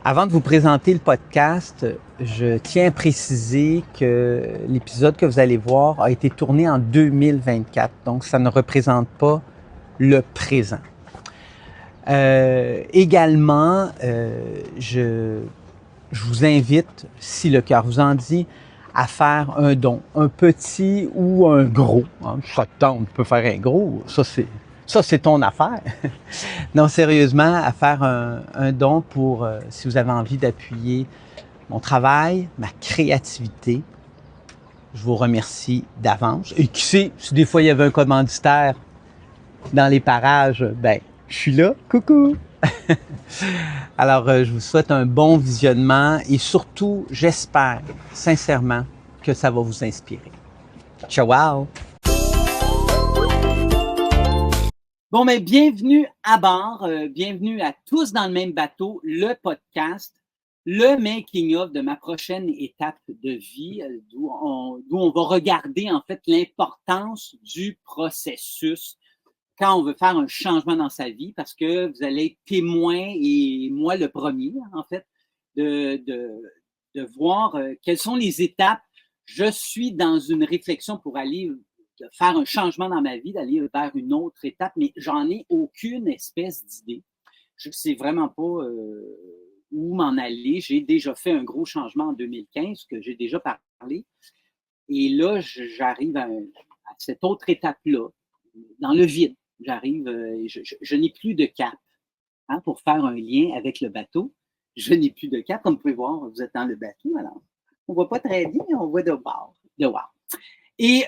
Avant de vous présenter le podcast, je tiens à préciser que l'épisode que vous allez voir a été tourné en 2024, donc ça ne représente pas le présent. Également, je vous invite, si le cœur vous en dit, à faire un don, un petit ou un gros. Ça te tente, tu peux faire un gros, ça c'est ton affaire. Non, sérieusement, à faire un don pour, si vous avez envie d'appuyer mon travail, ma créativité. Je vous remercie d'avance. Et qui sait, si des fois il y avait un commanditaire dans les parages, ben, je suis là. Coucou! Alors, je vous souhaite un bon visionnement et surtout, j'espère sincèrement que ça va vous inspirer. Ciao! Bon, mais bienvenue à bord, bienvenue à tous dans le même bateau, le podcast, le making-of de ma prochaine étape de vie, d'où on va regarder en fait l'importance du processus quand on veut faire un changement dans sa vie, parce que vous allez être témoin, et moi le premier en fait, de voir quelles sont les étapes. Je suis dans une réflexion pour aller de faire un changement dans ma vie, d'aller vers une autre étape, mais j'en ai aucune espèce d'idée. Je ne sais vraiment pas où m'en aller. J'ai déjà fait un gros changement en 2015 que j'ai déjà parlé. Et là, j'arrive à cette autre étape-là, dans le vide. J'arrive, je n'ai plus de cap. Hein, pour faire un lien avec le bateau, je n'ai plus de cap. Comme vous pouvez voir, vous êtes dans le bateau, alors on ne voit pas très bien, on voit de bord. Et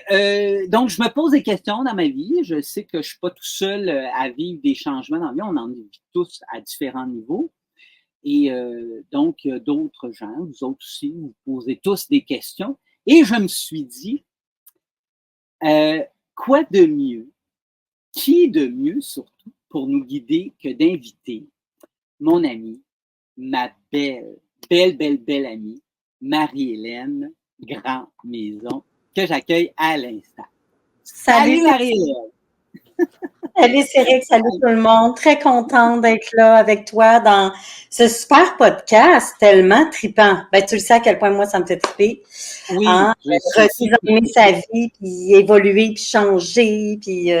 donc, je me pose des questions dans ma vie. Je sais que je ne suis pas tout seul à vivre des changements dans la vie. On en vit tous à différents niveaux. Et donc, il y a d'autres gens, vous autres aussi, vous posez tous des questions. Et je me suis dit, quoi de mieux? Qui de mieux, surtout, pour nous guider que d'inviter mon amie, ma belle amie, Marie-Hélène Grand-Maison, que j'accueille à l'instant. Salut Marie-Hélène! Salut Céric, salut tout le monde. Très contente d'être là avec toi dans ce super podcast tellement trippant. Ben, tu le sais à quel point moi ça me fait tripper. Oui, redynamiser sa vie, puis évoluer, puis changer, puis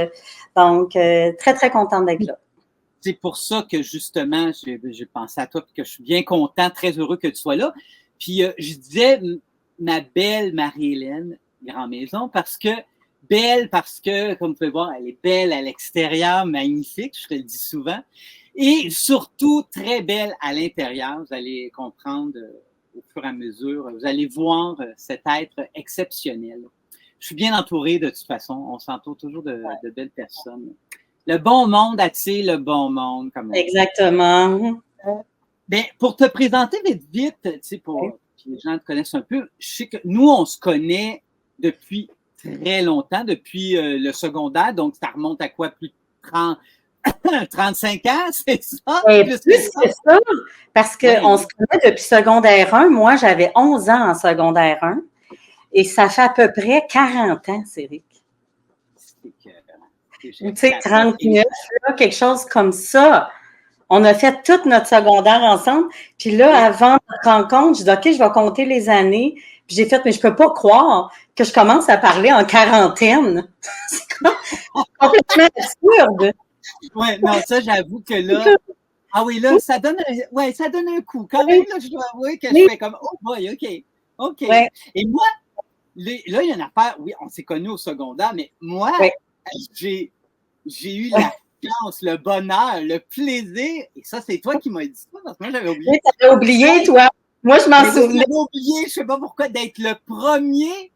donc très très contente d'être là. C'est pour ça que justement j'ai pensé à toi, puis que je suis bien content, très heureux que tu sois là. Puis je disais ma belle Marie-Hélène Grand-Maison parce que comme vous pouvez voir, elle est belle à l'extérieur, magnifique, je te le dis souvent, et surtout très belle à l'intérieur. Vous allez comprendre au fur et à mesure, vous allez voir cet être exceptionnel. Je suis bien entourée de toute façon, on s'entoure toujours de belles personnes. Le bon monde attire le bon monde. Comme exactement. Bien, pour te présenter vite, tu sais, pour que les gens te connaissent un peu, je sais que nous, on se connaît depuis très longtemps, depuis le secondaire, donc ça remonte à quoi, plus de 35 ans, c'est ça? Plus que ça, parce qu'on se connaît depuis secondaire 1. Moi, j'avais 11 ans en secondaire 1 et ça fait à peu près 40 ans, Céric. Tu sais, 39, là, quelque chose comme ça. On a fait toute notre secondaire ensemble. Puis là, avant notre rencontre, je dis, OK, je vais compter les années. Puis j'ai fait, mais je peux pas croire que je commence à parler en quarantaine. C'est complètement absurde. Oui, non, ça, j'avoue que là, ah oui, là, ça donne un coup. Quand même, là, je dois avouer que je fais comme, oh boy, OK. Ouais. Et moi, là, il y a une affaire, oui, on s'est connus au secondaire, mais moi, j'ai eu la chance, le bonheur, le plaisir, et ça, c'est toi qui m'as dit ça, parce que moi, j'avais oublié. Oui, t'avais oublié, toi. Moi, je m'en souvenais. J'avais oublié, je ne sais pas pourquoi, d'être le premier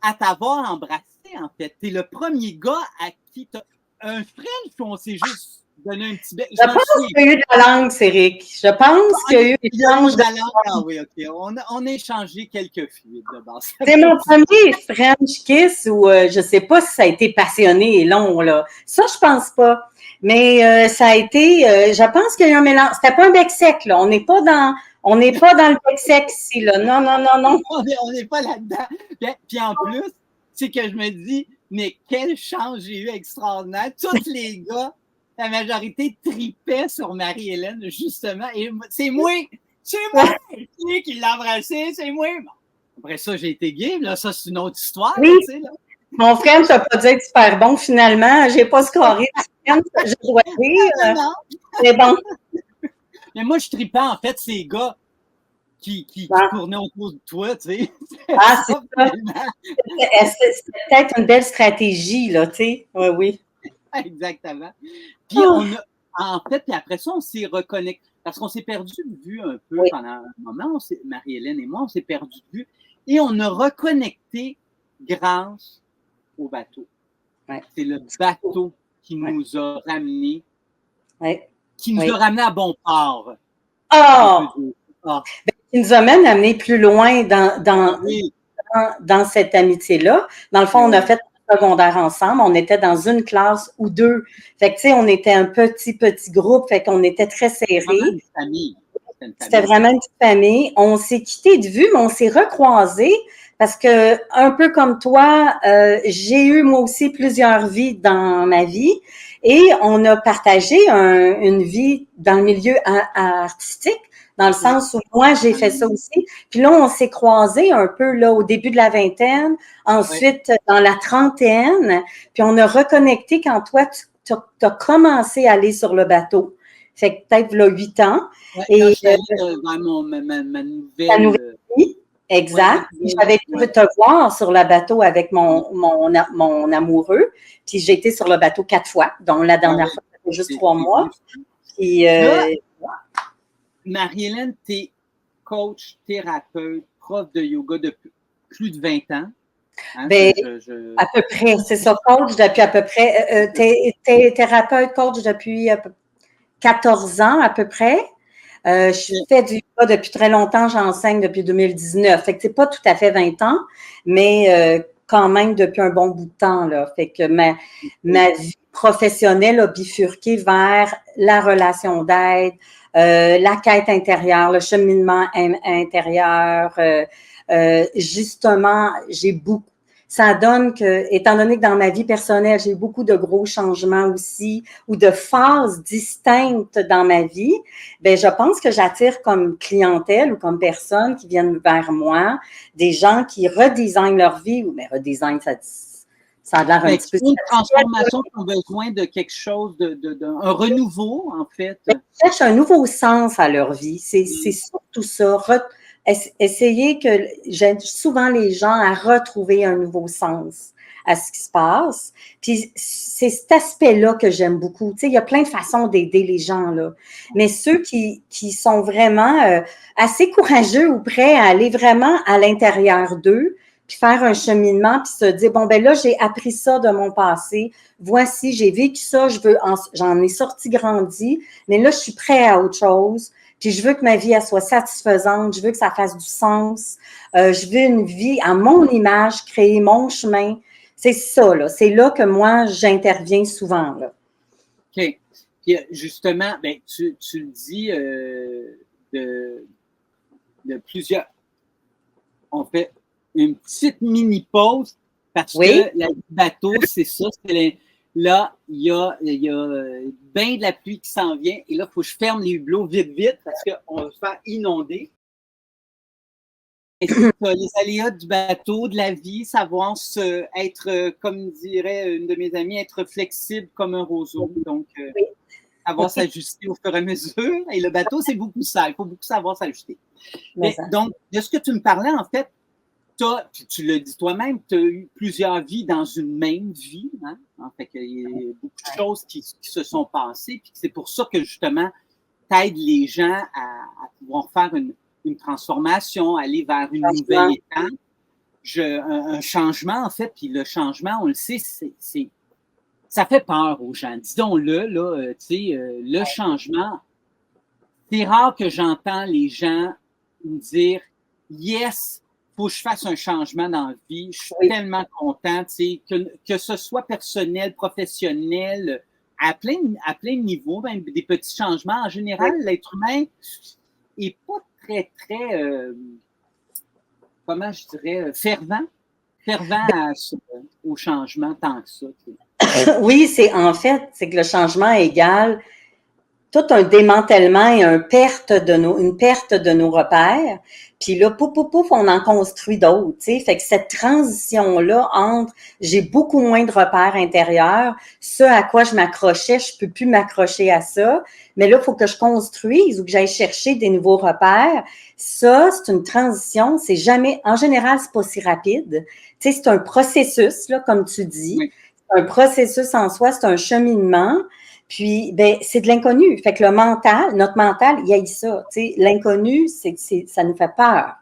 à t'avoir embrassé, en fait. Tu es le premier gars à qui tu as un French, ou on s'est juste donné un petit bec. Je pense qu'il y a eu de la langue, Céric. Je pense qu'il y a eu des échanges de la langue. Ah oui, OK. On a échangé quelques fluides de base. C'est mon premier French kiss où je ne sais pas si ça a été passionné et long, là. Ça, je pense pas. Mais ça a été, je pense qu'il y a eu un mélange. C'était pas un bec sec, là. On n'est pas dans le bec sec ici, là. Non. On n'est pas là-dedans. Puis en plus, c'est que je me dis, mais quelle chance j'ai eu extraordinaire. Tous les gars la majorité tripait sur Marie-Hélène, justement. Et c'est moi qui l'ai embrassée, c'est moi. Bon. Après ça, j'ai été gay, là, ça, c'est une autre histoire, Oui. là, tu sais, là. Mon frère ne t'a pas dit être super bon, finalement. J'ai pas scoré. Je dois dire. Mais bon. Mais moi, je tripais, en fait, ces gars qui tournaient autour de toi, tu sais. Ah, c'est ça. C'était peut-être une belle stratégie, là, tu sais. Oui, oui. Exactement. Puis, en fait, puis après ça, on s'est reconnecté. Parce qu'on s'est perdu de vue un peu pendant un moment. Marie-Hélène et moi, on s'est perdu de vue. Et on a reconnecté grâce au bateau. Ouais. C'est le bateau qui nous a ramenés, qui nous a ramenés à bon port. Il nous a même amenés plus loin dans cette amitié-là. Dans le fond, on a fait le secondaire ensemble. On était dans une classe ou deux. Fait que, tu sais, on était un petit groupe. Fait qu'on était très serrés. C'était vraiment une petite famille. On s'est quittés de vue, mais on s'est recroisés parce que, un peu comme toi, j'ai eu moi aussi plusieurs vies dans ma vie et on a partagé une vie dans le milieu artistique, dans le sens où moi, j'ai fait ça aussi. Puis là, on s'est croisés un peu là au début de la vingtaine, ensuite dans la trentaine, puis on a reconnecté quand toi, tu as commencé à aller sur le bateau. Fait que peut-être là 8 ans. Ouais, et je suis allée dans ma nouvelle vie. Exact. J'avais pu te voir sur le bateau avec mon amoureux. Puis j'ai été sur le bateau 4 fois, dont la dernière fois, c'était juste 3 mois. Puis, Marie-Hélène, tu es coach, thérapeute, prof de yoga depuis plus de 20 ans. Hein, à peu près, c'est ça, coach depuis à peu près. T'es thérapeute, coach depuis 14 ans à peu près. Je fais du yoga depuis très longtemps, j'enseigne depuis 2019. Fait que c'est pas tout à fait 20 ans, mais quand même depuis un bon bout de temps, là. Fait que ma vie professionnelle a bifurqué vers la relation d'aide, la quête intérieure, le cheminement intérieur. Justement, ça donne que, étant donné que dans ma vie personnelle, j'ai eu beaucoup de gros changements aussi ou de phases distinctes dans ma vie, ben je pense que j'attire comme clientèle ou comme personne qui viennent vers moi des gens qui redesignent leur vie ou bien redesignent ça a l'air un petit peu. Une transformation qui ont besoin de quelque chose, un renouveau, en fait. Ils cherchent un nouveau sens à leur vie. C'est surtout ça. Essayer que j'aide souvent les gens à retrouver un nouveau sens à ce qui se passe. Puis c'est cet aspect-là que j'aime beaucoup. Tu sais, il y a plein de façons d'aider les gens, là. Mais ceux qui sont vraiment assez courageux ou prêts à aller vraiment à l'intérieur d'eux, puis faire un cheminement, puis se dire, bon, ben là, j'ai appris ça de mon passé. Voici, j'ai vécu ça, j'en ai sorti grandi, mais là, je suis prêt à autre chose. Puis je veux que ma vie elle soit satisfaisante, je veux que ça fasse du sens, je veux une vie à mon image, créer mon chemin. C'est ça, là. C'est là que moi, j'interviens souvent, là. OK. Puis justement, ben, tu le dis de plusieurs. On fait une petite mini-pause parce que la bateau, c'est ça. Là, il y a bien de la pluie qui s'en vient. Et là, il faut que je ferme les hublots vite parce qu'on va se faire inonder. Les aléas du bateau, de la vie, savoir être, comme dirait une de mes amies, être flexible comme un roseau. Donc, savoir s'ajuster au fur et à mesure. Et le bateau, c'est beaucoup ça. Il faut beaucoup savoir s'ajuster. Donc, de ce que tu me parlais, en fait, tu le dis toi-même, tu as eu plusieurs vies dans une même vie. Hein? En fait, il y a beaucoup de choses qui se sont passées. Puis c'est pour ça que, justement, tu aides les gens à pouvoir faire une transformation, aller vers une nouvelle étape, un changement, en fait. Puis le changement, on le sait, ça fait peur aux gens. Disons-le, là, tu sais, le changement, c'est rare que j'entends les gens me dire « Yes, il faut que je fasse un changement dans la vie. Je suis tellement content, tu sais, que ce soit personnel, professionnel, à plein de niveaux, même des petits changements. En général, l'être humain n'est pas très, comment je dirais, fervent au changement tant que ça. Tu sais. Oui, c'est que le changement égale tout un démantèlement et une perte de nos repères. Puis là, pouf, pouf, pouf, on en construit d'autres, tu sais. Fait que cette transition-là entre j'ai beaucoup moins de repères intérieurs, ce à quoi je m'accrochais, je peux plus m'accrocher à ça. Mais là, il faut que je construise ou que j'aille chercher des nouveaux repères. Ça, c'est une transition. C'est jamais, en général, c'est pas si rapide. Tu sais, c'est un processus, là, comme tu dis. Oui. C'est un processus en soi, c'est un cheminement. Puis, ben, c'est de l'inconnu. Fait que notre mental, il haït ça. Tu sais, l'inconnu, ça nous fait peur.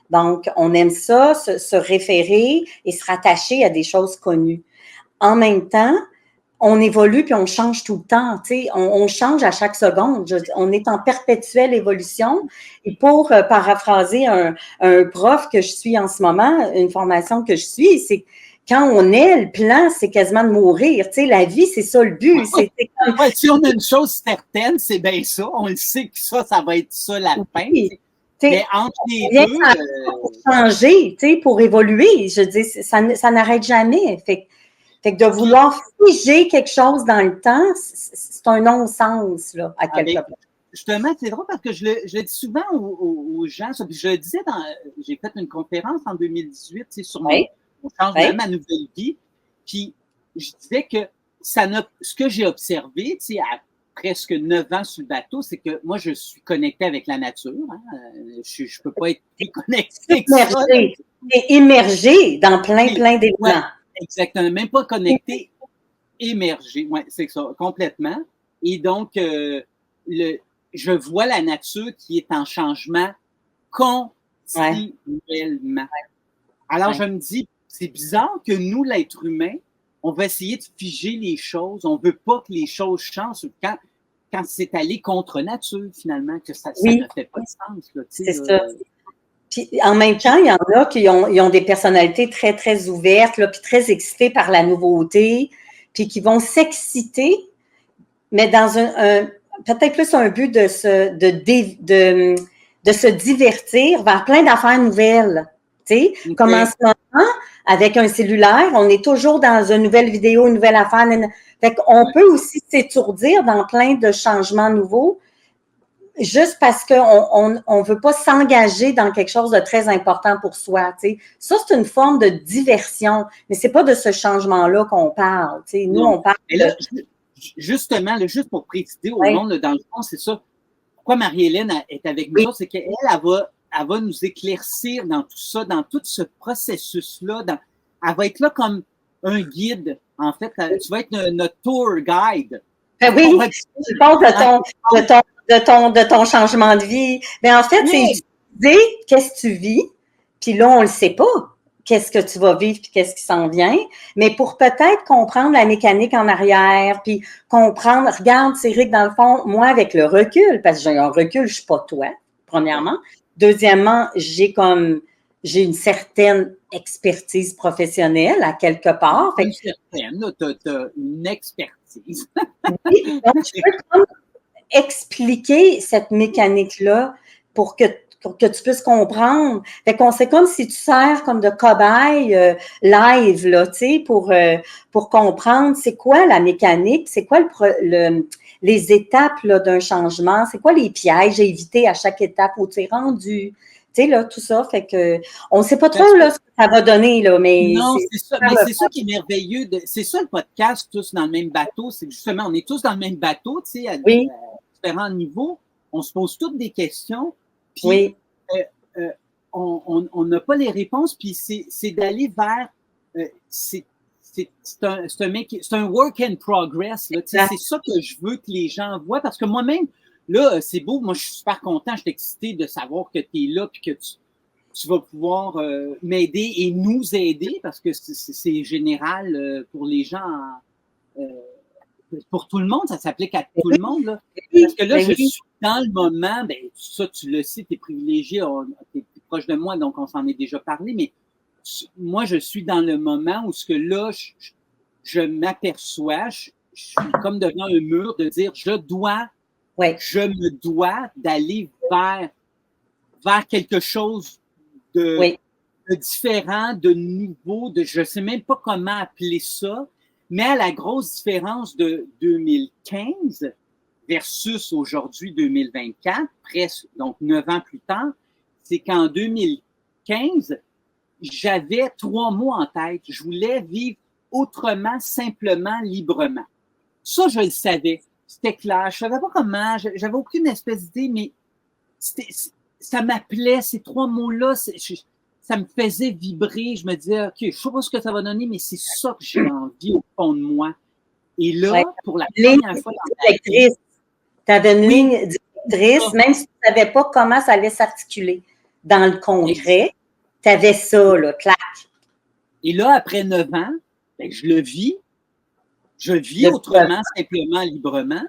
Donc, on aime ça, se référer et se rattacher à des choses connues. En même temps, on évolue puis on change tout le temps. Tu sais, on change à chaque seconde. On est en perpétuelle évolution. Et pour paraphraser un prof que je suis en ce moment, une formation que je suis, c'est quand on est, le plan, c'est quasiment de mourir. Tu sais, la vie, c'est ça le but. C'est comme... Ouais, si on a une chose certaine, c'est bien ça. On le sait que ça va être ça la fin. Oui. Mais entre les Rien deux... pour changer, tu sais, pour évoluer. Je dis, ça n'arrête jamais. Fait que de vouloir figer quelque chose dans le temps, c'est un non-sens, là, à quelque part. Justement, c'est drôle parce que je le dis souvent aux gens, ça, puis je le disais j'ai fait une conférence en 2018, sur mon changement, ma nouvelle vie, puis je disais que ce que j'ai observé, à presque 9 ans sur le bateau, c'est que moi, je suis connecté avec la nature. Hein, je peux pas être plus connecté que ça. Et immergé dans plein d'éléments. Ouais, exactement. Même pas connecté, émergé. Oui, c'est ça, complètement. Et donc, je vois la nature qui est en changement continuellement. Alors, je me dis, c'est bizarre que nous, l'être humain, on va essayer de figer les choses. On veut pas que les choses changent quand c'est allé contre nature, finalement, que ça ne fait pas de sens. C'est ça. Puis, en même temps, il y en a qui ont des personnalités très, très ouvertes, là, puis très excitées par la nouveauté, puis qui vont s'exciter, mais dans peut-être plus un but de se divertir vers plein d'affaires nouvelles. Tu sais, comme en ce moment, avec un cellulaire, on est toujours dans une nouvelle vidéo, une nouvelle affaire. Fait qu'on peut aussi s'étourdir dans plein de changements nouveaux, juste parce qu'on ne veut pas s'engager dans quelque chose de très important pour soi. Tu sais. Ça, c'est une forme de diversion, mais c'est pas de ce changement-là qu'on parle. Tu sais. Nous, on parle justement, juste pour préciser au monde, dans le fond, c'est ça. Pourquoi Marie-Hélène est avec nous, c'est qu'elle va nous éclaircir dans tout ça, dans tout ce processus-là. Elle va être là comme un guide, en fait. Tu vas être notre tour guide. Oui, je pense de ton changement de vie. Mais en fait, c'est utiliser qu'est-ce que tu vis, puis là, on le sait pas. Qu'est-ce que tu vas vivre puis qu'est-ce qui s'en vient, mais pour peut-être comprendre la mécanique en arrière, puis comprendre, regarde, Céric, dans le fond, moi, avec le recul, parce que j'ai un recul, je suis pas toi, premièrement. Deuxièmement, j'ai une certaine expertise professionnelle à quelque part. Une certaine, t'as une expertise. Oui, donc, je peux comme expliquer cette mécanique-là pour que tu puisses comprendre. Fait qu'on c'est comme si tu sers comme de cobaye live, là, tu sais, pour comprendre c'est quoi la mécanique, c'est quoi les étapes là, d'un changement, c'est quoi les pièges à éviter à chaque étape où tu es rendu. Tu sais, là, tout ça, fait que on ne sait pas trop là, ce que ça va donner, là, mais... Non, c'est ça. Mais c'est ça qui est merveilleux. C'est ça le podcast, tous dans le même bateau. C'est justement, on est tous dans le même bateau, tu sais, à différents niveaux. On se pose toutes des questions. Puis, on n'a pas les réponses. Puis, c'est d'aller vers... c'est un work in progress. Là, c'est ça que je veux que les gens voient. Parce que moi-même, là, c'est beau. Moi, je suis super content. Je suis excité de savoir que tu es là puis que tu vas pouvoir m'aider et nous aider parce que c'est général pour les gens, pour tout le monde, ça s'applique à tout le monde. Là. Parce que là, je suis dans le moment, ben, ça, tu le sais, tu es privilégié, tu es plus proche de moi, donc on s'en est déjà parlé, mais moi, je suis dans le moment où ce que là, je m'aperçois, je suis comme devant un mur de dire, je me dois d'aller vers quelque chose de différent, de nouveau, je ne sais même pas comment appeler ça, Mais à la grosse différence de 2015 versus aujourd'hui 2024, presque, donc 9 ans plus tard, c'est qu'en 2015, j'avais 3 mots en tête. Je voulais vivre autrement, simplement, librement. Ça, je le savais. C'était clair. Je savais pas comment. J'avais aucune espèce d'idée, mais ça m'appelait, ces 3 mots-là. Ça me faisait vibrer. Je me disais, OK, je sais pas ce que ça va donner, mais c'est ça que j'ai envie au fond de moi. Et là, pour la première fois dans ma vie, tu avais une ligne directrice, même si tu ne savais pas comment ça allait s'articuler dans le concret, tu avais ça, là, clac. Et là, après 9 ans, ben, je le vis. Je vis autrement, simplement, librement.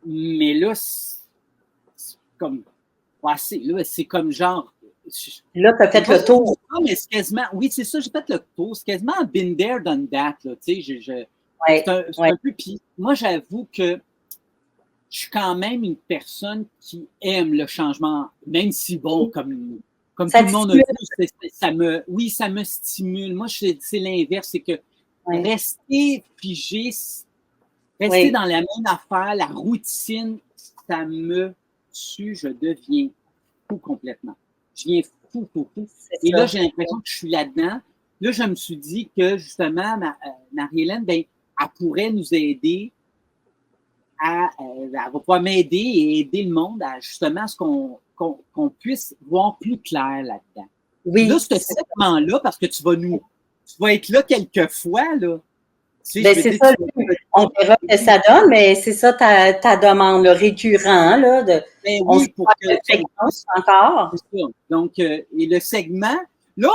Mais là, c'est comme, c'est comme genre. Là, tu as fait le tour. Mais c'est quasiment, oui, c'est ça, j'ai fait le tour. C'est quasiment been there, done that, là, tu sais, c'est un peu. Puis moi, j'avoue que je suis quand même une personne qui aime le changement, même si, bon, comme tout le monde a dit, ça me stimule. Moi, c'est l'inverse, c'est que rester figé, rester dans la même affaire, la routine, ça me tue, je deviens fou complètement. Je viens fou. Et là, j'ai l'impression que je suis là-dedans. Là, je me suis dit que, justement, Marie-Hélène, ben, elle pourrait nous aider elle va pouvoir m'aider et aider le monde à, justement, ce qu'on puisse voir plus clair là-dedans. Oui. Là, ce segment-là, parce que tu vas être là quelques fois, là. Tu sais, c'est ça, on verra ce que ça donne, mais c'est ça ta demande, le récurrent, là, de oui, pour que encore. C'est ça. Donc, et le segment, là,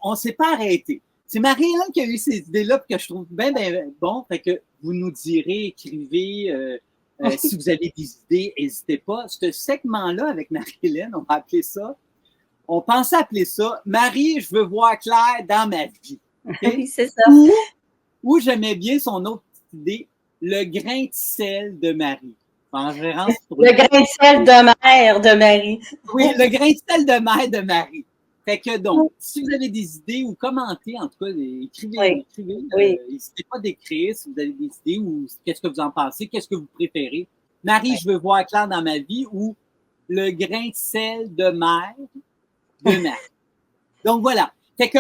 on s'est pas arrêté. C'est Marie-Hélène qui a eu ces idées-là, que je trouve bien bon. Fait que vous nous direz, écrivez, si vous avez des idées, n'hésitez pas. Ce segment-là avec Marie-Hélène, on va appeler ça. On pensait appeler ça Marie, je veux voir clair dans ma vie. Okay? Oui, c'est ça. Ou j'aimais bien son autre idée, le grain de sel de Marie. Le grain de sel de mère de Marie. Oui, le grain de sel de mère de Marie. Fait que donc, si vous avez des idées ou commentez, en tout cas, écrivez. N'hésitez pas d'écrire si vous avez des idées ou qu'est-ce que vous en pensez, qu'est-ce que vous préférez. Marie, je veux voir clair dans ma vie ou le grain de sel de mère de Marie. Donc voilà. Fait que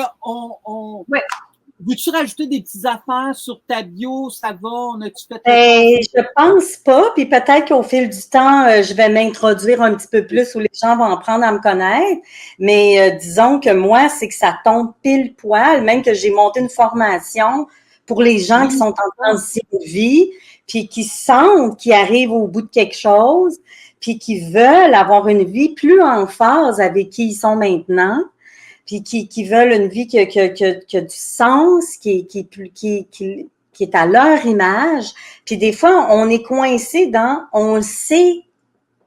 veux-tu rajouter des petites affaires sur ta bio? Ça va? On a-tu fait je pense pas. Puis peut-être qu'au fil du temps, je vais m'introduire un petit peu plus où les gens vont apprendre à me connaître. Mais disons que moi, c'est que ça tombe pile poil, même que j'ai monté une formation pour les gens qui sont en transition de vie, puis qui sentent qu'ils arrivent au bout de quelque chose, puis qui veulent avoir une vie plus en phase avec qui ils sont maintenant. Puis qui veulent une vie qui a du sens, qui est à leur image. Puis des fois, on est coincé on le sait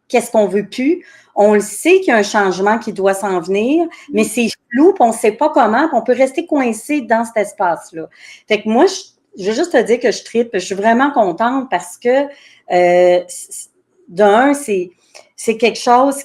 qu'est-ce qu'on veut plus, on le sait qu'il y a un changement qui doit s'en venir, mais c'est flou, puis on ne sait pas comment, puis on peut rester coincé dans cet espace-là. Fait que moi, je veux juste te dire que je tripe, je suis vraiment contente parce que, d'un, c'est quelque chose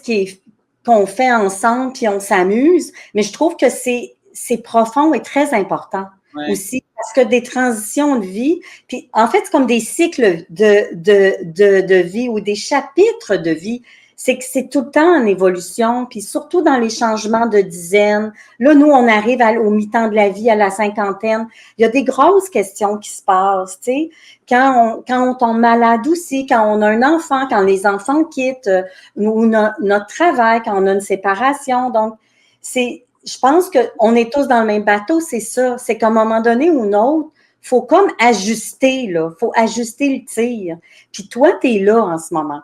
qu'on fait ensemble, puis on s'amuse, mais je trouve que c'est profond et très important aussi, parce que des transitions de vie, puis en fait, c'est comme des cycles de vie ou des chapitres de vie, c'est que c'est tout le temps en évolution, puis surtout dans les changements de dizaines. Là, nous, on arrive au mi-temps de la vie, à la cinquantaine. Il y a des grosses questions qui se passent, tu sais. Quand on tombe malade aussi, quand on a un enfant, quand les enfants quittent, ou notre travail, quand on a une séparation. Donc, je pense qu'on est tous dans le même bateau, c'est ça. C'est qu'à un moment donné ou un autre, il faut comme ajuster, là. Il faut ajuster le tir. Puis toi, tu es là en ce moment.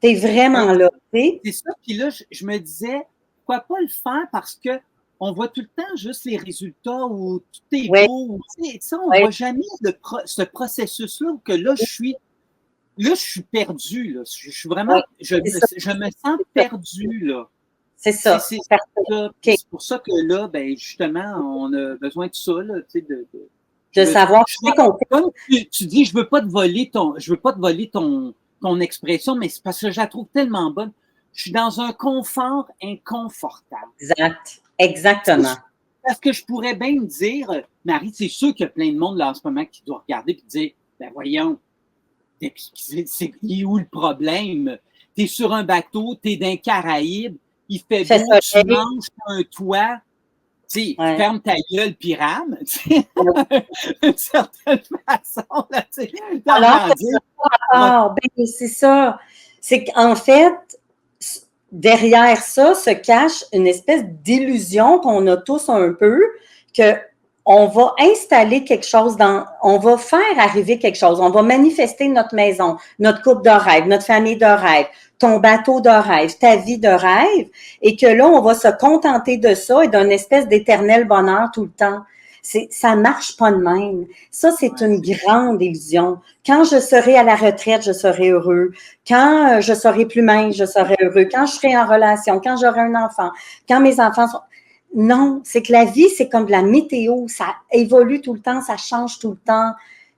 Tu es vraiment là. C'est ça. Puis là, je me disais, pourquoi pas le faire parce que on voit tout le temps juste les résultats où tout est beau. On ne voit jamais ce processus-là où que là, je suis perdu. Là. Je suis vraiment, je me sens perdu. Là. C'est ça. C'est pour ça que là, ben, justement, on a besoin de ça, là, de savoir. Comme tu dis, je veux pas te voler ton expression, mais c'est parce que je la trouve tellement bonne. Je suis dans un confort inconfortable. Exactement. Parce que je pourrais bien me dire, Marie, c'est sûr qu'il y a plein de monde là en ce moment qui doit regarder et dire, ben voyons, c'est où le problème? T'es sur un bateau, t'es dans les Caraïbes, il fait beau, tu manges un toit, tu sais, ferme ta gueule puis rame, tu sais, d'une certaine façon, là, tu sais. Alors, ben, c'est ça. C'est qu'en fait, derrière ça se cache une espèce d'illusion qu'on a tous un peu, que on va installer quelque chose on va faire arriver quelque chose, on va manifester notre maison, notre couple de rêve, notre famille de rêve, ton bateau de rêve, ta vie de rêve, et que là, on va se contenter de ça et d'un espèce d'éternel bonheur tout le temps. Ça marche pas de même. Ça, c'est une grande illusion. Quand je serai à la retraite, je serai heureux. Quand je serai plus mince, je serai heureux. Quand je serai en relation, quand j'aurai un enfant, quand mes enfants sont... Non, c'est que la vie, c'est comme de la météo. Ça évolue tout le temps, ça change tout le temps.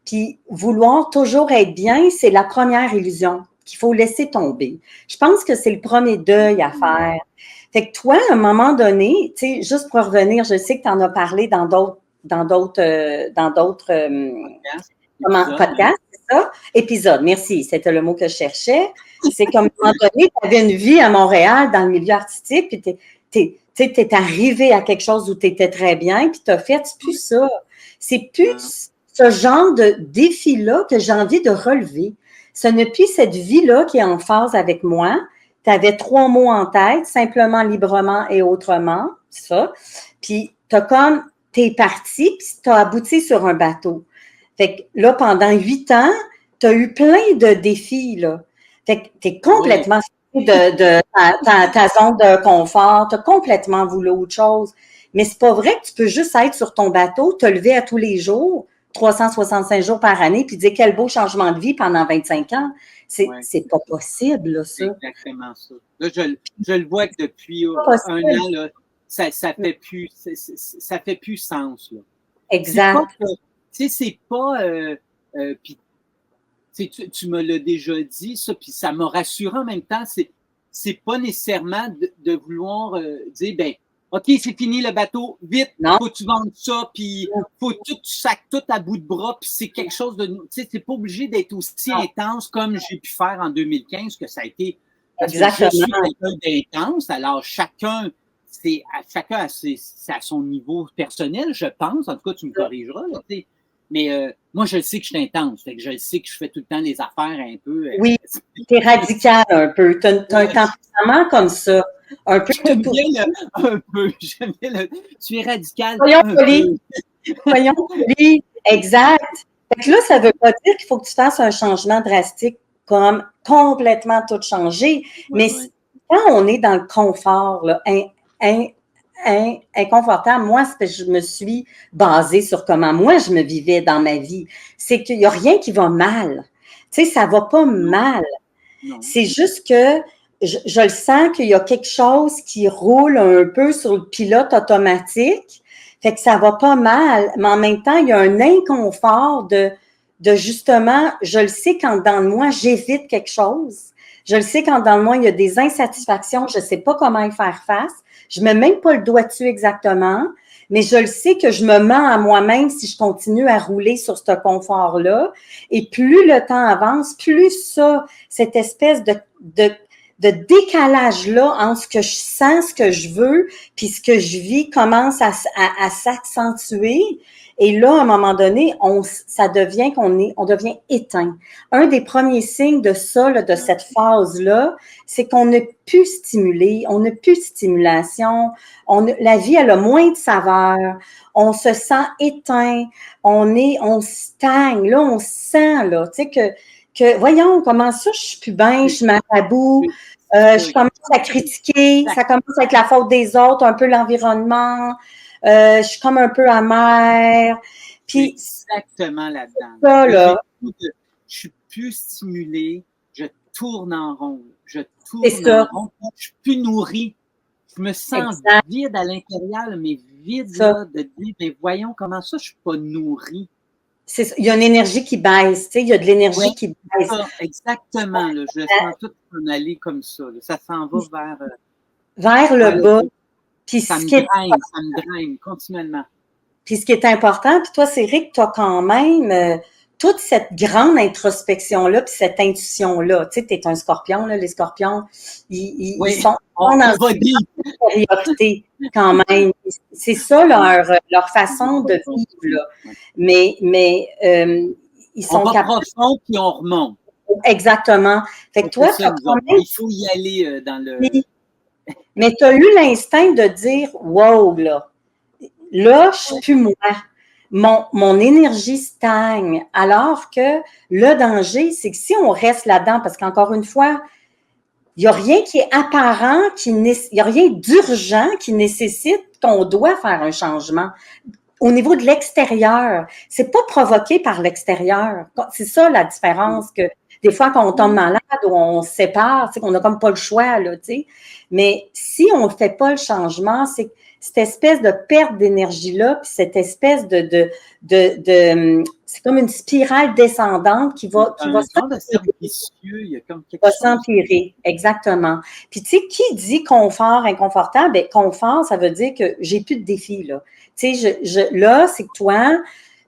Puis vouloir toujours être bien, c'est la première illusion qu'il faut laisser tomber. Je pense que c'est le premier deuil à faire. Fait que toi, à un moment donné, tu sais, juste pour revenir, je sais que tu en as parlé dans d'autres podcasts, c'est ça? Épisodes, merci, c'était le mot que je cherchais. C'est comme, à un moment donné, tu avais une vie à Montréal dans le milieu artistique, puis tu es arrivé à quelque chose où tu étais très bien, puis tu as fait, c'est plus ça. C'est plus ce genre de défi-là que j'ai envie de relever. Ce n'est plus cette vie-là qui est en phase avec moi. Tu avais 3 mots en tête, simplement, librement et autrement, ça. Puis, t'es parti, puis t'as abouti sur un bateau. Fait que là, pendant 8 ans, t'as eu plein de défis, là. Fait que t'es complètement de ta zone de confort, t'as complètement voulu autre chose. Mais c'est pas vrai que tu peux juste être sur ton bateau, te lever à tous les jours, 365 jours par année, puis dire quel beau changement de vie pendant 25 ans. C'est pas possible, là, ça. C'est exactement ça. Là, je le vois que depuis un an, là, ça fait plus sens, là. Exact. Tu sais, c'est pas... puis, tu me l'as déjà dit, ça, puis ça m'a rassuré en même temps. C'est pas nécessairement de vouloir dire, ben, OK, c'est fini le bateau, vite, faut que tu vendes ça, puis faut que tu sacs tout à bout de bras, puis c'est quelque chose de... Tu sais, c'est pas obligé d'être aussi intense comme j'ai pu faire en 2015, que ça a été... Exactement. Je suis quelqu'un d'intense, alors chacun à son niveau personnel, je pense, en tout cas, tu me corrigeras, là, tu sais. Mais moi, je sais que je suis intense, fait que je sais que je fais tout le temps les affaires un peu... Oui, tu es radical un peu, tu as un tempérament comme ça. Un peu. J'aime bien tu es radical. Voyons poli. Exact. Fait que là, ça ne veut pas dire qu'il faut que tu fasses un changement drastique comme complètement tout changer. Mais quand on est dans le confort, là, inconfortable, moi, c'est parce que je me suis basée sur comment moi je me vivais dans ma vie. C'est qu'il n'y a rien qui va mal. Tu sais, ça ne va pas mal. Non. C'est juste que je le sens qu'il y a quelque chose qui roule un peu sur le pilote automatique. Fait que ça va pas mal, mais en même temps, il y a un inconfort de justement, je le sais quand dans moi, j'évite quelque chose. Je le sais quand dans moi, il y a des insatisfactions, je sais pas comment y faire face. Je mets même pas le doigt dessus exactement, mais je le sais que je me mens à moi-même si je continue à rouler sur ce confort-là. Et plus le temps avance, plus ça, cette espèce de décalage-là entre ce que je sens, ce que je veux, puis ce que je vis commence à s'accentuer. Et là, à un moment donné, ça devient on devient éteint. Un des premiers signes de ça, là, de cette phase-là, c'est qu'on n'est plus stimulé, on n'a plus de stimulation, la vie, elle a moins de saveur, on se sent éteint, on stagne, là, on sent, là, tu sais, que voyons, comment ça, je suis plus bien, je suis marabout, je commence à critiquer, ça commence à être la faute des autres, un peu l'environnement, je suis comme un peu amère. Puis, exactement là-dedans. Ça, là. Je suis plus stimulée, je tourne en rond, je suis plus nourrie. Je me sens vide à l'intérieur, mais vide là, de dire, mais voyons, comment ça, je suis pas nourrie. Il y a une énergie qui baisse, tu sais, il y a de l'énergie qui baisse. Ça, exactement, là, je le sens tout s'en aller comme ça. Là. Ça s'en va vers le bas. Puis ça me draine continuellement. Puis ce qui est important, puis toi, Céric, tu as quand même toute cette grande introspection-là, puis cette intuition-là. Tu sais, tu es un scorpion, là, les scorpions, ils sont dans une supériorité quand même. C'est ça leur façon de vivre, là. Mais ils sont capables. On va profond, puis on remonte. Exactement. Fait que toi, il faut y aller dans le... Mais tu as eu l'instinct de dire « Wow, là, je suis plus moi. Mon énergie stagne. » Alors que le danger, c'est que si on reste là-dedans, parce qu'encore une fois, il n'y a rien qui est apparent, il n'y a rien d'urgent qui nécessite qu'on doit faire un changement. Au niveau de l'extérieur, c'est pas provoqué par l'extérieur. C'est ça la différence, que des fois, quand on tombe malade ou on se sépare, tu sais, qu'on n'a comme pas le choix, là, tu sais. Mais si on ne fait pas le changement, c'est cette espèce de perte d'énergie-là, puis cette espèce c'est comme une spirale descendante qui va s'empirer. Exactement. Puis, tu sais, qui dit confort inconfortable? Bien, confort, ça veut dire que j'ai plus de défis, là. Tu sais, là, c'est que toi,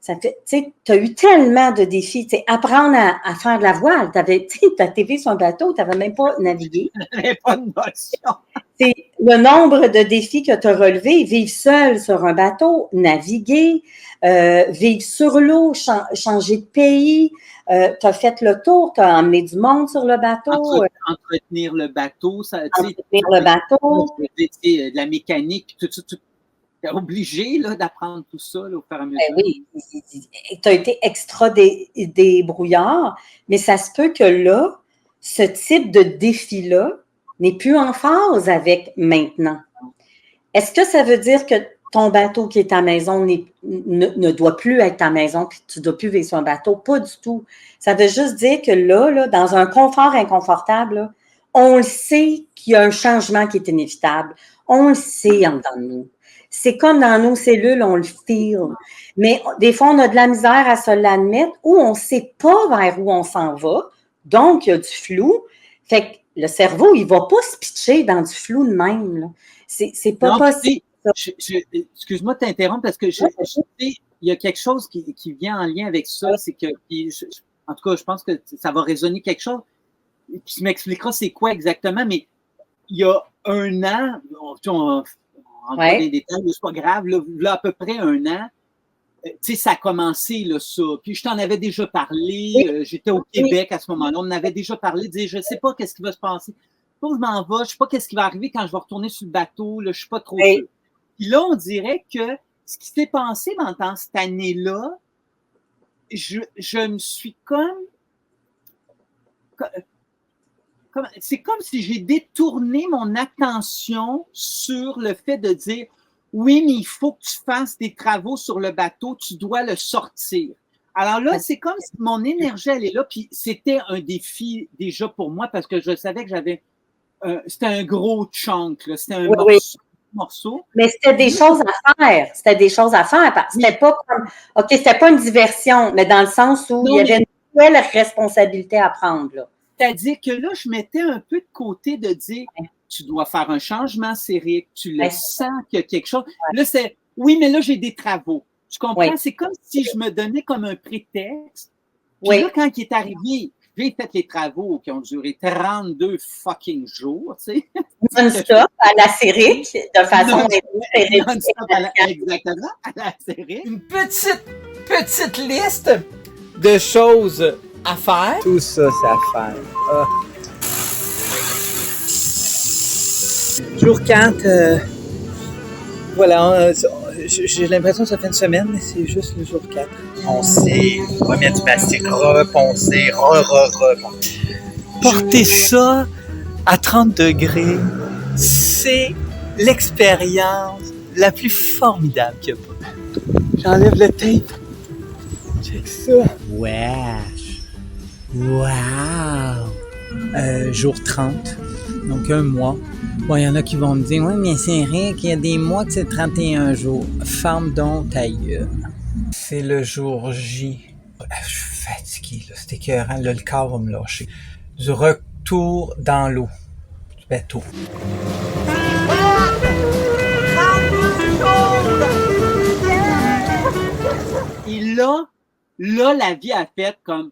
ça fait, tu sais, tu as eu tellement de défis. Tu sais, apprendre à faire de la voile. Tu as été sur un bateau, tu n'avais même pas navigué. Tu n'avais pas de notion. C'est le nombre de défis que tu as relevés. Vivre seul sur un bateau, naviguer, vivre sur l'eau, changer de pays. Tu as fait le tour, tu as emmené du monde sur le bateau. Entretenir le bateau. Entretenir le bateau. De la mécanique, tout. Tu es obligé d'apprendre tout ça là, au fur et à mesure. Ben oui, tu as été extra débrouillard, mais ça se peut que là, ce type de défi-là n'est plus en phase avec maintenant. Est-ce que ça veut dire que ton bateau qui est ta maison ne doit plus être ta maison, que tu ne dois plus vivre sur un bateau? Pas du tout. Ça veut juste dire que là, dans un confort inconfortable, là, on le sait qu'il y a un changement qui est inévitable. On le sait en dedans de nous. C'est comme dans nos cellules, on le feel. Mais des fois, on a de la misère à se l'admettre ou on ne sait pas vers où on s'en va. Donc, il y a du flou. Fait que le cerveau, il ne va pas se pitcher dans du flou de même. Là. C'est pas possible. Excuse-moi de t'interrompre parce que il y a quelque chose qui vient en lien avec ça. C'est que, en tout cas, je pense que ça va résonner quelque chose. Puis tu m'expliqueras c'est quoi exactement, mais il y a un an, en des détails, c'est pas grave, là, à peu près un an, tu sais, ça a commencé, là, ça. Puis je t'en avais déjà parlé, j'étais au Québec à ce moment-là, on en avait déjà parlé, de dire, je sais pas qu'est-ce qui va se passer. Quand je m'en vais, je sais pas qu'est-ce qui va arriver quand je vais retourner sur le bateau, là, je suis pas trop sûr. Puis là, on dirait que ce qui s'est passé dans cette année-là, je me suis c'est comme si j'ai détourné mon attention sur le fait de dire oui, mais il faut que tu fasses des travaux sur le bateau, tu dois le sortir. Alors là, c'est comme si mon énergie, elle est là, puis c'était un défi déjà pour moi parce que je savais que c'était un gros chunk, là, c'était un morceau. Mais c'était des choses à faire. C'était des choses à faire. C'était pas comme, OK, c'était pas une diversion, mais dans le sens où il y avait une nouvelle responsabilité à prendre, là. C'est-à-dire que là, je mettais un peu de côté de dire tu dois faire un changement, Céric, tu le sens qu'il y a quelque chose. Là, c'est oui, mais là, j'ai des travaux. Tu comprends? C'est comme si je me donnais comme un prétexte. Puis là, quand il est arrivé, j'ai fait les travaux qui ont duré 32 fucking jours, tu sais. Non-stop à la Céric, de façon exactement, à la Céric. Une petite liste de choses à faire. Tout ça, c'est à faire. Ah. Jour 4, voilà, j'ai l'impression que ça fait une semaine, mais c'est juste le jour 4. On s'est remis du plastique, reponcé, Porter ça à 30 degrés, c'est l'expérience la plus formidable qu'il y a pas. J'enlève le tape. Check ça. Wesh. Wow! Jour 30, donc un mois. Bon, il y en a qui vont me dire « Oui, mais c'est vrai qu'il y a des mois que c'est 31 jours. » Ferme donc ta gueule. C'est le jour J. Je suis fatigué, là. C'est écœurant. Là, le corps va me lâcher. Du retour dans l'eau. Du bateau. Et là, la vie a fait comme,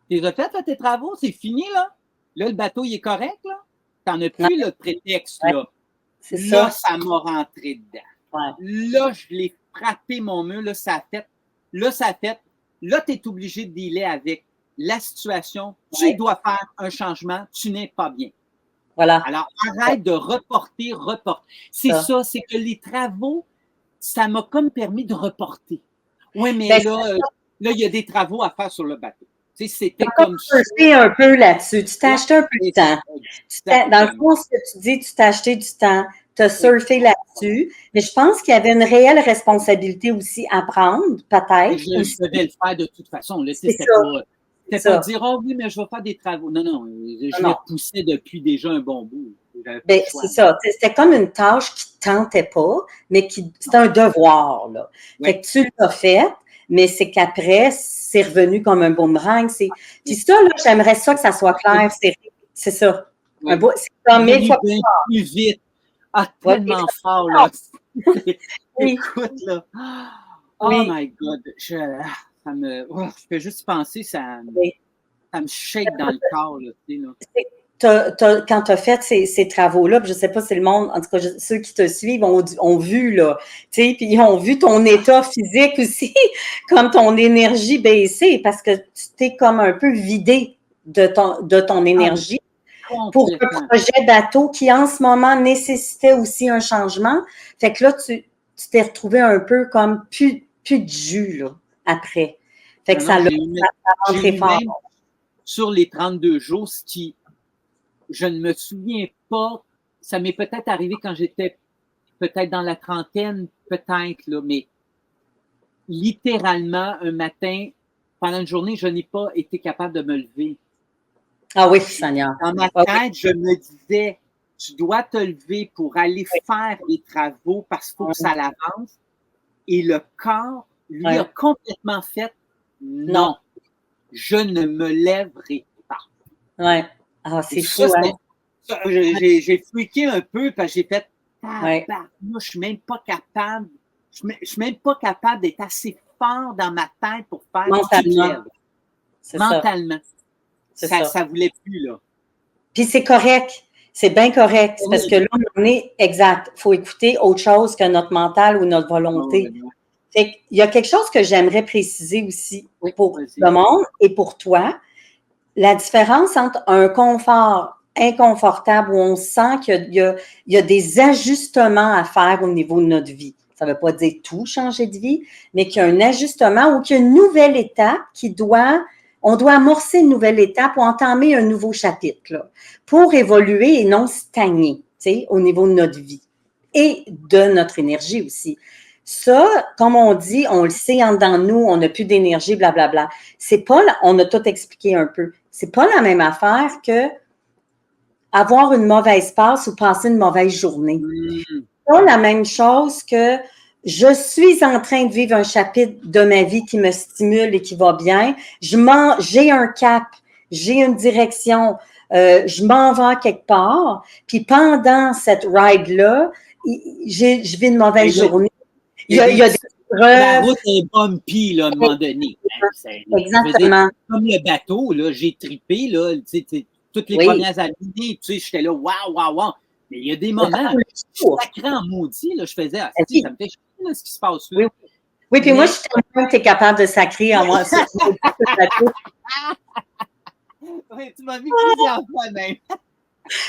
t'es fait tes travaux, c'est fini, là? Là, le bateau, il est correct, là? T'en as plus le prétexte, là. C'est Là, ça. ça m'a rentré dedans. Ouais. Là, je l'ai frappé mon mur, là, ça a fait. Là, tu es obligé de dealer avec la situation. Tu dois faire un changement, tu n'es pas bien. Voilà. Alors, arrête de reporter. C'est ça, c'est que les travaux, ça m'a comme permis de reporter. Oui, mais là, il y a des travaux à faire sur le bateau. Tu sais, c'était comme ça. Tu t'es un peu là-dessus. Tu t'es acheté un peu de temps. Dans le fond, ce que tu dis, tu t'es acheté du temps. Tu as surfé là-dessus. Mais je pense qu'il y avait une réelle responsabilité aussi à prendre, peut-être. Je devais le faire de toute façon. C'était pas dire, oh oui, mais je vais faire des travaux. Non, je les repoussais depuis déjà un bon bout. Ben, c'est ça. C'était comme une tâche qui ne tentait pas, mais c'était un devoir. Là. Fait que tu l'as fait, mais c'est qu'après, c'est revenu comme un boomerang. Puis ça, là, j'aimerais ça que ça soit clair. C'est ça. Oui. C'est comme 1000 fois plus vite. Ah, tellement fort, là. Écoute, là. Oh my God. Je peux juste penser, ça me shake dans le corps, là. Quand tu as fait ces travaux-là, je ne sais pas si le monde, en tout cas, ceux qui te suivent ont vu, là, tu sais, puis ils ont vu ton état physique aussi, comme ton énergie baissée, parce que tu t'es comme un peu vidé de ton énergie pour un projet bateau qui, en ce moment, nécessitait aussi un changement. Fait que là, tu t'es retrouvé un peu comme plus de jus, là, après. Fait que ça l'a rentré fort. Sur les 32 jours, ce qui je ne me souviens pas, ça m'est peut-être arrivé quand j'étais peut-être dans la trentaine, peut-être, là, mais littéralement, un matin, pendant une journée, je n'ai pas été capable de me lever. Ah oui, Seigneur. Dans ma tête, je me disais, tu dois te lever pour aller faire les travaux parce qu'il faut que ça l'avance. Et le corps, lui, a complètement fait, non, je ne me lèverai pas. Ouais. Ah, c'est fou, hein? J'ai freaké un peu parce que j'ai fait moi, je suis même pas capable. Je suis même pas capable d'être assez fort dans ma tête pour faire mentalement. Ça voulait plus, là. Puis c'est correct. C'est bien correct. Parce que là, on est exact. Il faut écouter autre chose que notre mental ou notre volonté. Fait qu'il y a quelque chose que j'aimerais préciser aussi pour le monde et pour toi. La différence entre un confort inconfortable où on sent qu'il y a des ajustements à faire au niveau de notre vie. Ça ne veut pas dire tout changer de vie, mais qu'il y a un ajustement ou qu'il y a une nouvelle étape on doit amorcer une nouvelle étape ou entamer un nouveau chapitre là, pour évoluer et non stagner, au niveau de notre vie et de notre énergie aussi. Ça, comme on dit, on le sait en dedans de nous, on n'a plus d'énergie, blablabla. C'est pas, on a tout expliqué un peu. C'est pas la même affaire que avoir une mauvaise passe ou passer une mauvaise journée. C'est pas la même chose que je suis en train de vivre un chapitre de ma vie qui me stimule et qui va bien. J'ai un cap, j'ai une direction, je m'en vais quelque part. Puis pendant cette ride-là, je vis une mauvaise journée. Il y a des la route est bumpy, là, à un moment donné. Exactement. Comme le bateau, là, j'ai trippé, là, toutes les premières années, j'étais là, waouh. Mais il y a des moments, je suis sacré en maudit, là, je faisais, ça me fait chier, là, ce qui se passe là. Oui, puis moi, je suis tellement que tu es capable de sacrer en moi. Oui, tu m'as vu plusieurs fois même.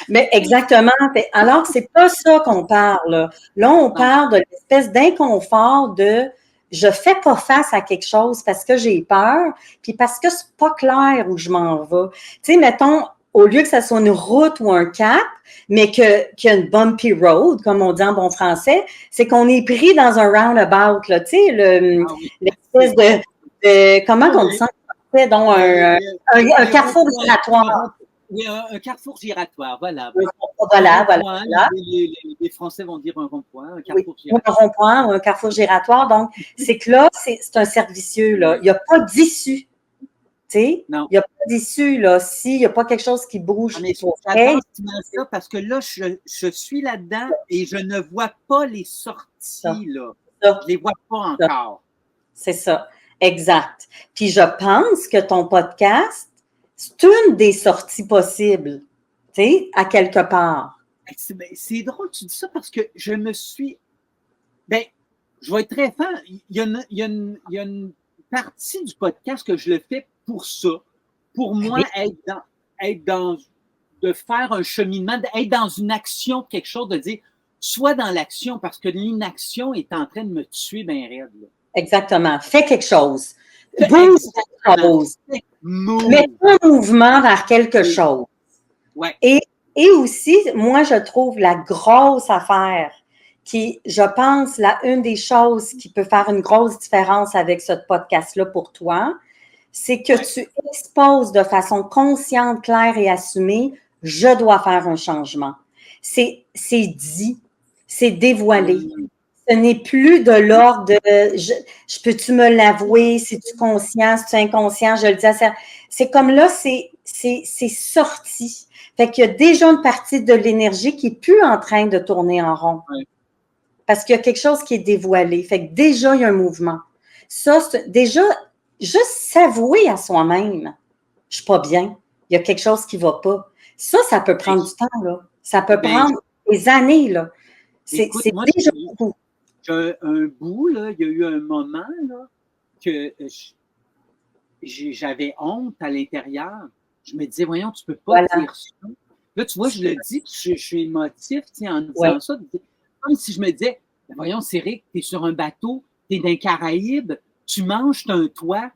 Mais exactement. Alors, c'est pas ça qu'on parle. Là, on parle de l'espèce d'inconfort de je fais pas face à quelque chose parce que j'ai peur, puis parce que c'est pas clair où je m'en vais. Tu sais, mettons, au lieu que ça soit une route ou un cap, mais qu'il y a une bumpy road, comme on dit en bon français, c'est qu'on est pris dans un roundabout, là, tu sais, l'espèce de comment on le sent? Donc, un carrefour giratoire. Oui, un carrefour giratoire, voilà. Voilà. Les Français vont dire un rond-point, un carrefour giratoire. Un rond-point ou un carrefour giratoire. Donc, c'est que là, c'est un cercle vicieux, là. Il n'y a pas d'issue. Il n'y a pas d'issue, là. S'il n'y a pas quelque chose qui bouge. J'adore ça parce que là, je suis là-dedans et je ne vois pas les sorties, là. Je ne les vois pas encore. C'est ça. Exact. Puis je pense que ton podcast, c'est une des sorties possibles, tu sais, à quelque part. C'est drôle que tu dis ça parce que je me suis... Ben, je vais être très franc, il y a une partie du podcast que je le fais pour ça. Pour moi, être dans de faire un cheminement, d'être dans une action, quelque chose, de dire, soit dans l'action, parce que l'inaction est en train de me tuer bien raide. Là. Exactement. Fais quelque chose. Bouge quelque chose. Mets un mouvement vers quelque chose. Ouais. Et aussi, moi, je trouve la grosse affaire qui, je pense, une des choses qui peut faire une grosse différence avec ce podcast-là pour toi, c'est que tu exposes de façon consciente, claire et assumée, je dois faire un changement. C'est dit, c'est dévoilé. Ce n'est plus de l'ordre de je peux-tu me l'avouer, c'est-tu conscient, c'est-tu inconscient, je le dis à ça. C'est comme là, c'est sorti. Fait qu'il y a déjà une partie de l'énergie qui n'est plus en train de tourner en rond. Ouais. Parce qu'il y a quelque chose qui est dévoilé. Fait que déjà, il y a un mouvement. Ça, déjà, juste s'avouer à soi-même, je suis pas bien, il y a quelque chose qui va pas. Ça peut prendre du temps, là. Ça peut prendre des années, là. C'est déjà beaucoup. J'ai un bout, là, il y a eu un moment, là, que j'avais honte à l'intérieur. Je me disais, voyons, tu peux pas dire ça. Là, tu vois, je le dis, je suis émotif, en disant ça. Comme si je me disais, voyons, Céric, tu es sur un bateau, tu es dans les Caraïbes, tu manges, tu as un toit.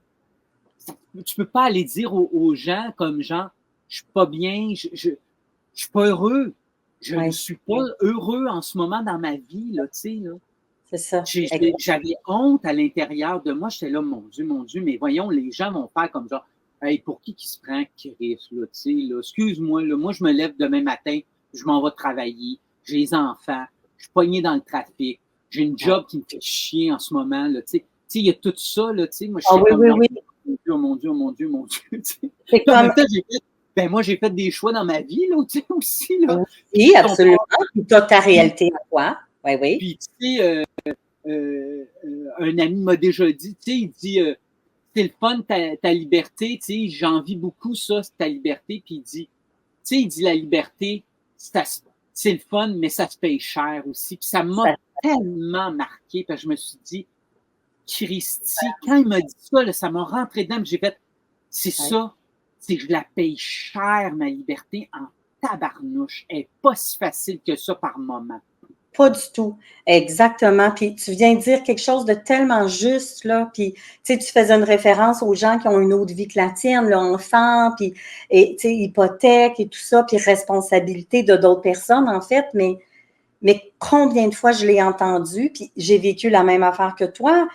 Tu peux pas aller dire aux gens comme genre, je suis pas bien, je suis pas heureux. Je ne suis pas heureux en ce moment dans ma vie, là, tu sais, là. C'est ça. J'avais honte à l'intérieur de moi. J'étais là, mon Dieu, mais voyons, les gens vont faire comme genre, hey, pour qui se prend Chris, là, tu sais, là, excuse-moi, là, moi, je me lève demain matin, je m'en vais travailler, j'ai les enfants, je suis pogné dans le trafic, j'ai une job qui me fait chier en ce moment, là, tu sais, il y a tout ça, là, tu sais, moi, je suis comme, mon Dieu, tu sais. En même temps, moi, j'ai fait des choix dans ma vie, là, tu sais, aussi, là. Oui, absolument. Tu as ta réalité à toi. Oui. Puis, tu sais, un ami m'a déjà dit, tu sais, il dit, c'est le fun, ta liberté, tu sais, j'envie beaucoup ça, c'est ta liberté. Puis il dit, la liberté, c'est le fun, mais ça se paye cher aussi. Puis ça m'a tellement marqué, parce que je me suis dit, Christy, quand il m'a dit ça, là, ça m'a rentré dedans, j'ai fait, c'est ça, c'est que je la paye cher, ma liberté, en tabarnouche. Elle n'est pas si facile que ça par moment. Pas du tout. Exactement. Puis tu viens de dire quelque chose de tellement juste, là. Puis, tu sais, tu faisais une référence aux gens qui ont une autre vie que la tienne, l'enfant, puis, tu sais, hypothèque et tout ça, puis responsabilité de d'autres personnes, en fait. Mais combien de fois je l'ai entendu, puis j'ai vécu la même affaire que toi.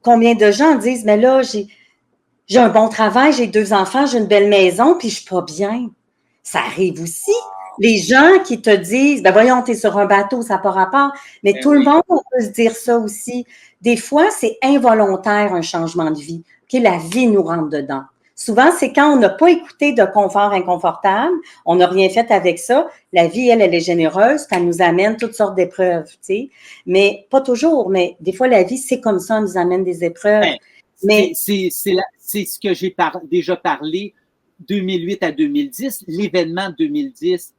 Combien de gens disent, mais là, j'ai un bon travail, j'ai 2 enfants, j'ai une belle maison, puis je suis pas bien. Ça arrive aussi. Les gens qui te disent, ben voyons, t'es sur un bateau, ça n'a pas rapport. Mais tout le monde peut se dire ça aussi. Des fois, c'est involontaire, un changement de vie. Okay, la vie nous rentre dedans. Souvent, c'est quand on n'a pas écouté de confort inconfortable, on n'a rien fait avec ça. La vie, elle est généreuse, ça nous amène toutes sortes d'épreuves, tu sais. Mais pas toujours, mais des fois, la vie, c'est comme ça, elle nous amène des épreuves. Mais c'est ce que j'ai déjà parlé, 2008 à 2010, l'événement 2010.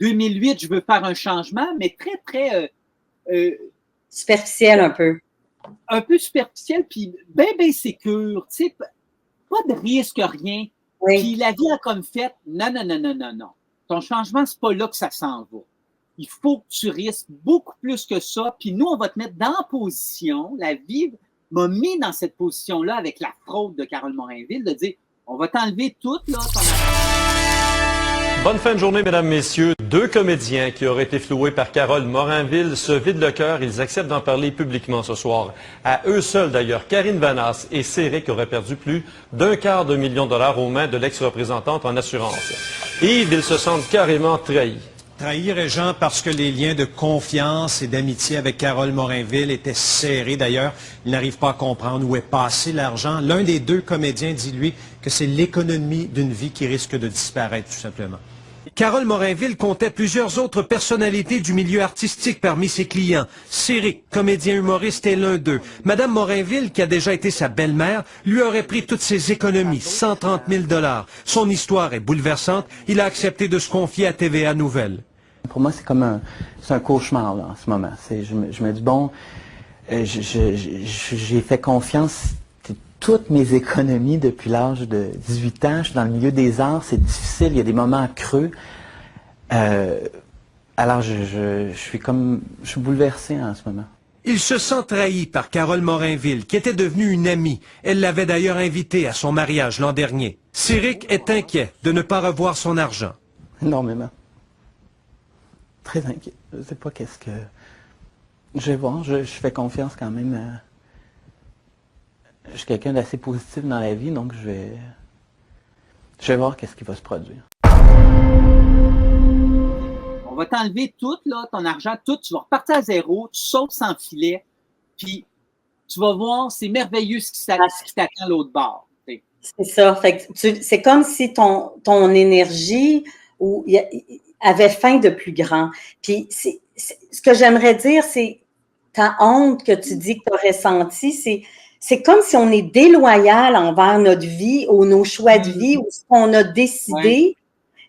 2008, je veux faire un changement, mais très, très... superficiel un peu. Un peu superficiel, puis bien sécure, tu sais, pas de risque, rien. Oui. Puis la vie a comme fait, non. Ton changement, c'est pas là que ça s'en va. Il faut que tu risques beaucoup plus que ça, puis nous, on va te mettre dans la position, la vie m'a mis dans cette position-là avec la fraude de Carole Morinville, de dire, on va t'enlever tout, là, ton Bonne fin de journée, mesdames, messieurs. 2 comédiens qui auraient été floués par Carole Morinville se vident le cœur. Ils acceptent d'en parler publiquement ce soir. À eux seuls, d'ailleurs, Karine Vanasse et Céric auraient perdu plus d'1/4 million de dollars aux mains de l'ex-représentante en assurance. Yves, ils se sentent carrément trahis. Trahir, Jean, parce que les liens de confiance et d'amitié avec Carole Morinville étaient serrés. D'ailleurs, il n'arrive pas à comprendre où est passé l'argent. L'un des 2 comédiens dit, lui, que c'est l'économie d'une vie qui risque de disparaître, tout simplement. Carole Morinville comptait plusieurs autres personnalités du milieu artistique parmi ses clients. Céric, comédien humoriste, est l'un d'eux. Madame Morinville, qui a déjà été sa belle-mère, lui aurait pris toutes ses économies, 130 000 $. Son histoire est bouleversante. Il a accepté de se confier à TVA Nouvelles. Pour moi, c'est un cauchemar là, en ce moment. Je me dis, bon, j'ai fait confiance toutes mes économies depuis l'âge de 18 ans. Je suis dans le milieu des arts, c'est difficile, il y a des moments creux. Alors, je suis bouleversé en ce moment. Il se sent trahi par Carole Morinville, qui était devenue une amie. Elle l'avait d'ailleurs invité à son mariage l'an dernier. Céric est inquiet de ne pas revoir son argent. Énormément. Très inquiet. Je ne sais pas qu'est-ce que... Je vais voir, je fais confiance quand même. Je suis quelqu'un d'assez positif dans la vie, donc je vais voir qu'est-ce qui va se produire. On va t'enlever tout, là, ton argent, tout. Tu vas repartir à zéro, tu sautes sans filet, puis tu vas voir, c'est merveilleux ce qui t'attend à l'autre bord. C'est ça. Fait que c'est comme si ton énergie avait faim de plus grand. Puis ce que j'aimerais dire, c'est ta honte que tu dis que tu as ressentie, c'est comme si on est déloyal envers notre vie ou nos choix de vie ou ce qu'on a décidé.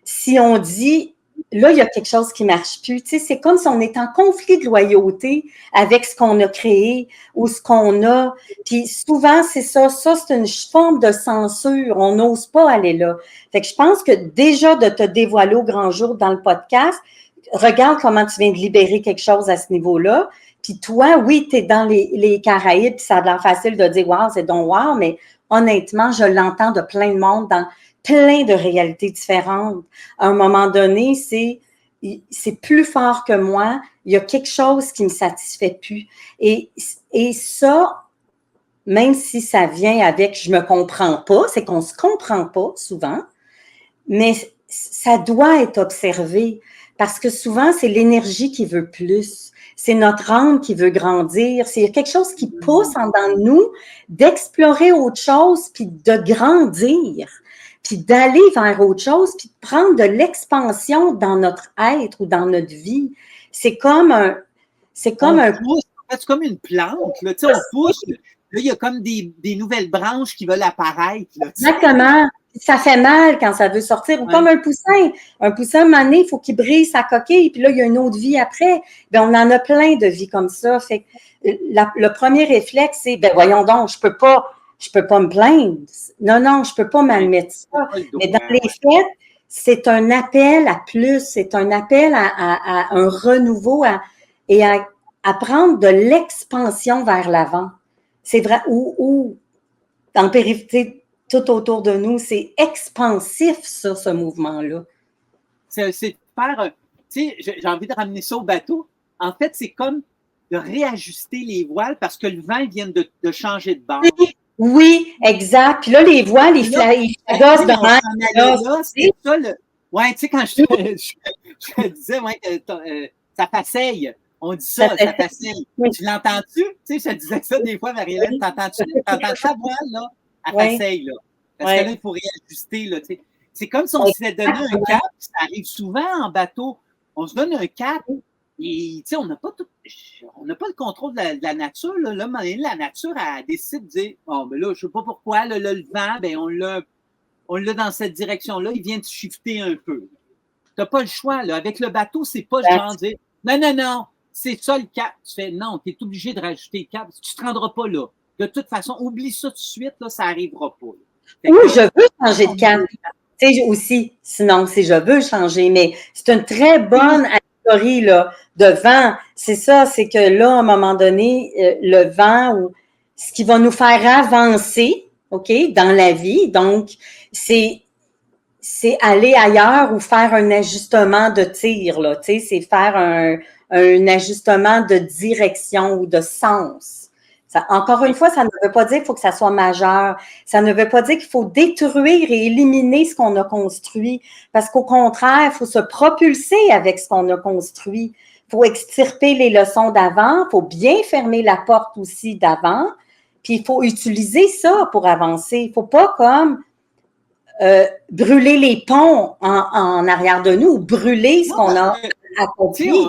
Si on dit, là, il y a quelque chose qui ne marche plus. Tu sais, c'est comme si on est en conflit de loyauté avec ce qu'on a créé ou ce qu'on a. Puis souvent, c'est ça. Ça, c'est une forme de censure. On n'ose pas aller là. Fait que je pense que déjà de te dévoiler au grand jour dans le podcast, regarde comment tu viens de libérer quelque chose à ce niveau-là. Puis toi, oui, tu es dans les Caraïbes, puis ça a l'air facile de dire « wow, c'est donc wow », mais honnêtement, je l'entends de plein de monde dans plein de réalités différentes. À un moment donné, c'est plus fort que moi. Il y a quelque chose qui me satisfait plus. Et ça, même si ça vient avec « je me comprends pas », c'est qu'on se comprend pas souvent, mais ça doit être observé parce que souvent, c'est l'énergie qui veut plus. C'est notre âme qui veut grandir. C'est quelque chose qui pousse en dedans de nous d'explorer autre chose, puis de grandir, puis d'aller vers autre chose, puis de prendre de l'expansion dans notre être ou dans notre vie. C'est comme un pousse. En fait, c'est comme une plante. Là. Tu sais, on pousse. Là, il y a comme des nouvelles branches qui veulent apparaître. Là, exactement. Ça fait mal quand ça veut sortir. Ou comme un poussin. Un poussin, à un moment donné, il faut qu'il brise sa coquille, puis là, il y a une autre vie après. Bien, on en a plein de vies comme ça. Fait que le premier réflexe, c'est, ben voyons donc, je peux pas me plaindre. Non, je peux pas m'admettre ça. Mais dans les faits, c'est un appel à plus. C'est un appel à un renouveau et à prendre de l'expansion vers l'avant. C'est vrai. Ou dans le périphérie, tout autour de nous, c'est expansif, ça, ce mouvement-là. C'est faire, tu sais, j'ai envie de ramener ça au bateau. En fait, c'est comme de réajuster les voiles parce que le vent vient de changer de bord. Oui, exact. Puis là, les voiles, ils flagosent de c'est ça, ouais, tu sais, quand je te disais, ouais, ça passeille. On dit ça passeille. Oui. Tu l'entends-tu? Tu sais, je te disais ça des fois, Marie-Hélène, t'entends-tu? T'entends ta voile, là? À passeille, là. Parce que là, il faut réajuster, là, tu sais. C'est comme si on s'était donné un cap, ça arrive souvent en bateau. On se donne un cap et, tu sais, on n'a pas le contrôle de la nature, là. Là, la nature, elle décide de dire, bon, ben là, je sais pas pourquoi, là, le vent, ben, on l'a dans cette direction-là, il vient de shifter un peu. T'as pas le choix, là. Avec le bateau, c'est pas genre dire, non, c'est ça le cap. Tu fais, non, tu es obligé de rajouter le cap. Tu te rendras pas là. De toute façon, oublie ça tout de suite, là, ça n'arrivera pas. Ou je veux changer de cap. Tu sais, aussi, sinon, si je veux changer, mais c'est une très bonne allégorie, là, de vent. C'est ça, c'est que là, à un moment donné, le vent, ou ce qui va nous faire avancer, OK, dans la vie, donc, c'est aller ailleurs ou faire un ajustement de tir, là, tu sais, c'est faire un ajustement de direction ou de sens. Ça, encore une fois, ça ne veut pas dire qu'il faut que ça soit majeur. Ça ne veut pas dire qu'il faut détruire et éliminer ce qu'on a construit. Parce qu'au contraire, il faut se propulser avec ce qu'on a construit. Il faut extirper les leçons d'avant. Il faut bien fermer la porte aussi d'avant. Puis il faut utiliser ça pour avancer. Il ne faut pas comme brûler les ponts en arrière de nous, brûler ce qu'on a Tu sais, accompli.